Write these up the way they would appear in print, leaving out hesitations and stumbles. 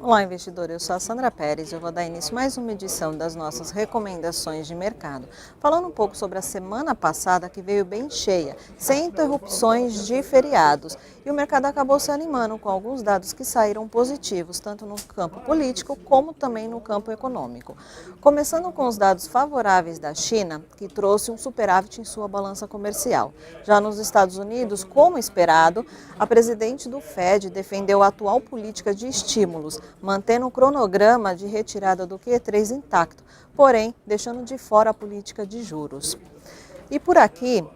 Olá, investidor. Eu sou a Sandra Pérez. Eu vou dar início a mais uma edição das nossas recomendações de mercado. Falando um pouco sobre a semana passada, que veio bem cheia, sem interrupções de feriados. E o mercado acabou se animando com alguns dados que saíram positivos, tanto no campo político como também no campo econômico. Começando com os dados favoráveis da China, que trouxe um superávit em sua balança comercial. Já nos Estados Unidos, como esperado, a presidente do Fed defendeu a atual política de estímulos, mantendo o cronograma de retirada do Q3 intacto, porém deixando de fora a política de juros. E por aqui,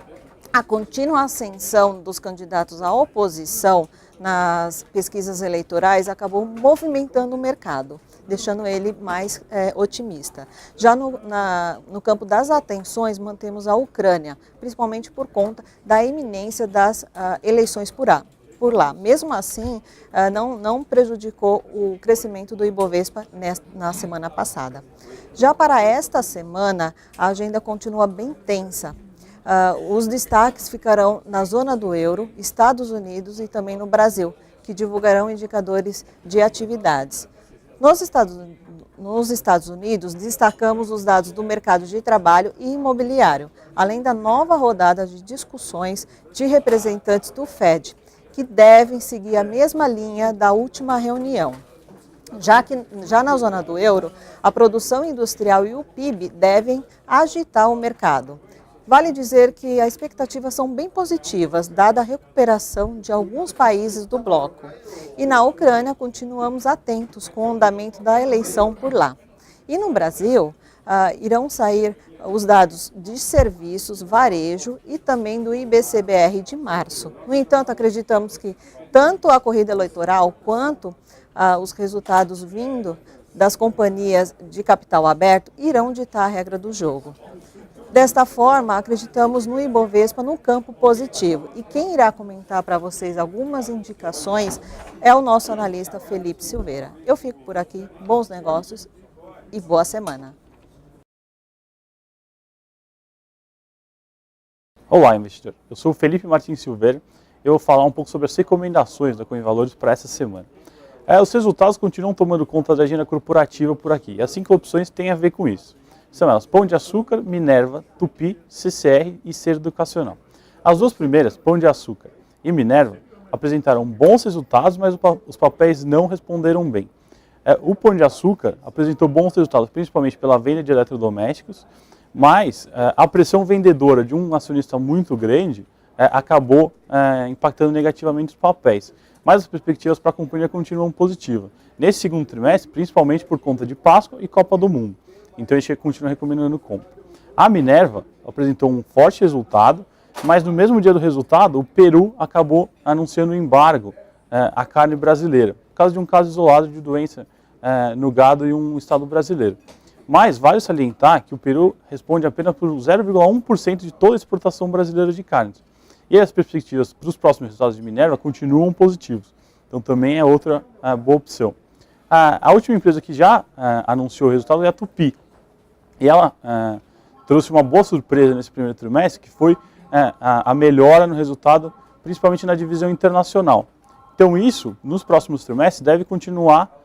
a contínua ascensão dos candidatos à oposição nas pesquisas eleitorais acabou movimentando o mercado, deixando ele mais otimista. Já no campo das atenções, mantemos a Ucrânia, principalmente por conta da iminência das eleições por lá. Mesmo assim, não prejudicou o crescimento do Ibovespa na semana passada. Já para esta semana, a agenda continua bem tensa. Os destaques ficarão na zona do euro, Estados Unidos e também no Brasil, que divulgarão indicadores de atividades. Nos Estados Unidos, destacamos os dados do mercado de trabalho e imobiliário, além da nova rodada de discussões de representantes do Fed, que devem seguir a mesma linha da última reunião. Já na zona do euro, a produção industrial e o PIB devem agitar o mercado. Vale dizer que as expectativas são bem positivas, dada a recuperação de alguns países do bloco. E na Ucrânia, continuamos atentos com o andamento da eleição por lá. E no Brasil, irão sair os dados de serviços, varejo e também do IBCBR de março. No entanto, acreditamos que tanto a corrida eleitoral quanto os resultados vindo das companhias de capital aberto irão ditar a regra do jogo. Desta forma, acreditamos no Ibovespa no campo positivo. E quem irá comentar para vocês algumas indicações é o nosso analista Felipe Silveira. Eu fico por aqui, bons negócios e boa semana. Olá, investidor. Eu sou o Felipe Martins Silveira. Eu vou falar um pouco sobre as recomendações da Coinvalores para essa semana. Os resultados continuam tomando conta da agenda corporativa por aqui. As 5 opções têm a ver com isso. São elas Pão de Açúcar, Minerva, Tupi, CCR e Ser Educacional. As duas primeiras, Pão de Açúcar e Minerva, apresentaram bons resultados, mas os papéis não responderam bem. O Pão de Açúcar apresentou bons resultados, principalmente pela venda de eletrodomésticos, mas a pressão vendedora de um acionista muito grande acabou impactando negativamente os papéis. Mas as perspectivas para a companhia continuam positivas. Nesse segundo trimestre, principalmente por conta de Páscoa e Copa do Mundo. Então a gente continua recomendando compra. A Minerva apresentou um forte resultado, mas no mesmo dia do resultado, o Peru acabou anunciando um embargo à carne brasileira, por causa de um caso isolado de doença no gado em um estado brasileiro. Mas vale salientar que o Peru responde apenas por 0,1% de toda a exportação brasileira de carnes. E as perspectivas para os próximos resultados de Minerva continuam positivos. Então também é outra boa opção. A última empresa que já anunciou o resultado é a Tupi. E ela trouxe uma boa surpresa nesse primeiro trimestre, que foi a melhora no resultado, principalmente na divisão internacional. Então isso, nos próximos trimestres, deve continuar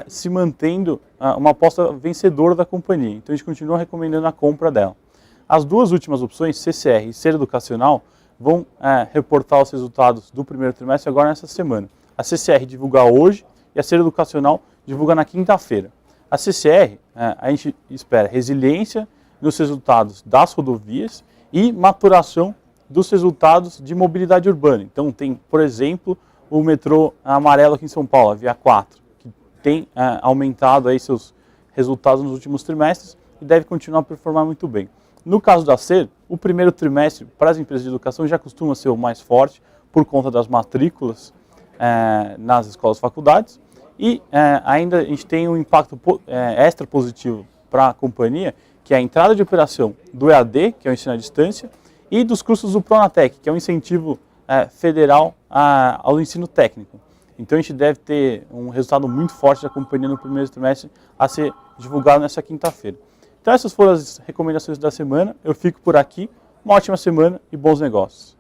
se mantendo uma aposta vencedora da companhia. Então a gente continua recomendando a compra dela. As duas últimas opções, CCR e Ser Educacional, vão reportar os resultados do primeiro trimestre agora nessa semana. A CCR divulga hoje e a Ser Educacional divulga na quinta-feira. A CCR, a gente espera resiliência nos resultados das rodovias e maturação dos resultados de mobilidade urbana. Então tem, por exemplo, o metrô amarelo aqui em São Paulo, a Via 4, que tem aumentado aí seus resultados nos últimos trimestres e deve continuar a performar muito bem. No caso da Ser, o primeiro trimestre para as empresas de educação já costuma ser o mais forte por conta das matrículas nas escolas e faculdades. E ainda a gente tem um impacto extra positivo para a companhia, que é a entrada de operação do EAD, que é o ensino à distância, e dos custos do Pronatec, que é um incentivo federal ao ensino técnico. Então a gente deve ter um resultado muito forte da companhia no primeiro trimestre a ser divulgado nessa quinta-feira. Então essas foram as recomendações da semana. Eu fico por aqui. Uma ótima semana e bons negócios.